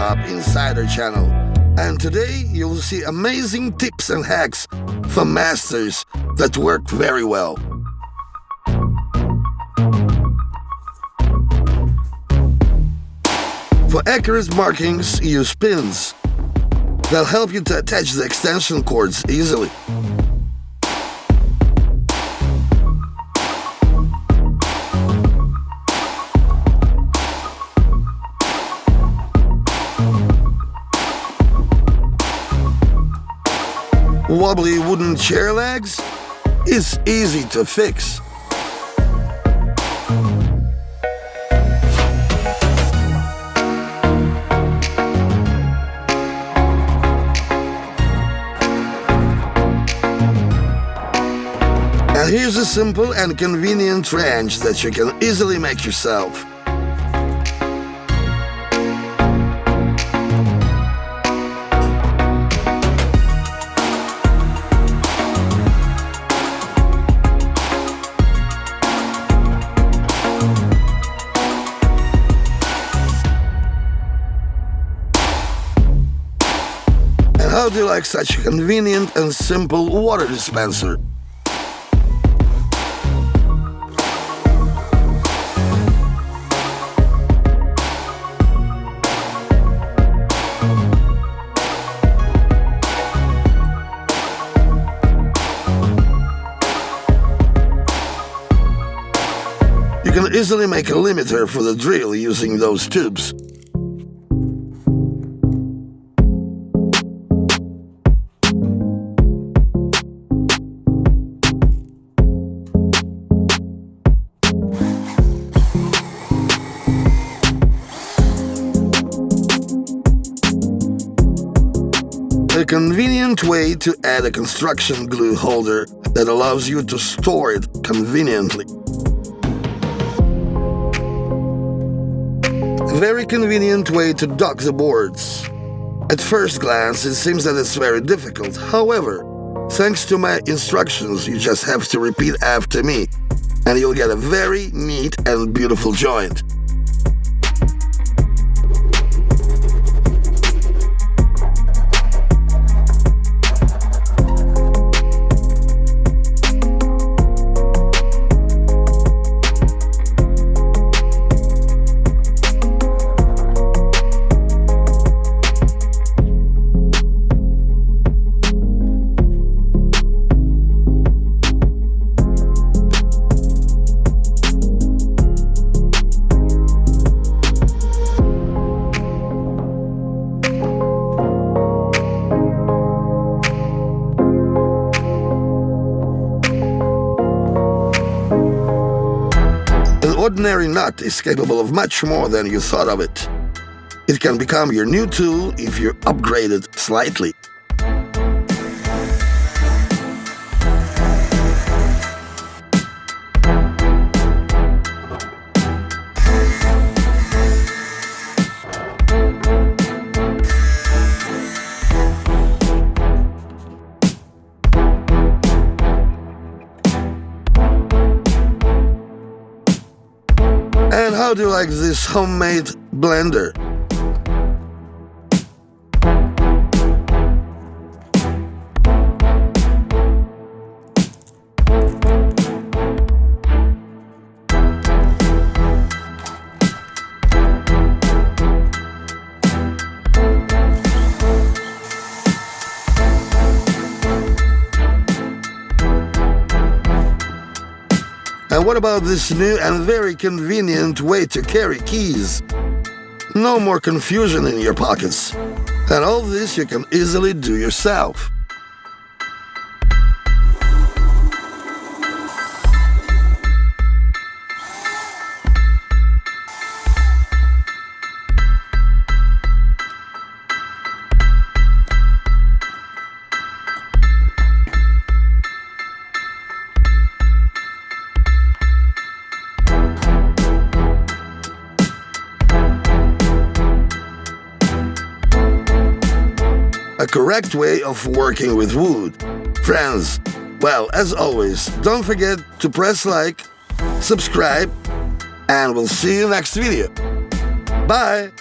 shop inside our channel. And today you'll see amazing tips and hacks from masters that work very well. For accurate markings, use pins. They'll help you to attach the extension cords easily. Wobbly wooden chair legs is easy to fix. And here's a simple and convenient wrench that you can easily make yourself. And how do you like such a convenient and simple water dispenser? You can easily make a limiter for the drill using those tubes. A convenient way to add a construction glue holder that allows you to store it conveniently. A very convenient way to dock the boards. At first glance, it seems that it's very difficult. However, thanks to my instructions, you just have to repeat after me, and you'll get a very neat and beautiful joint. Ordinary nut is capable of much more than you thought of it. It can become your new tool if you upgrade it slightly. And how do you like this homemade blender? And what about this new and very convenient way to carry keys? No more confusion in your pockets. And all this you can easily do yourself. A correct way of working with wood. Friends, well, as always, don't forget to press like, subscribe, and we'll see you next video. Bye!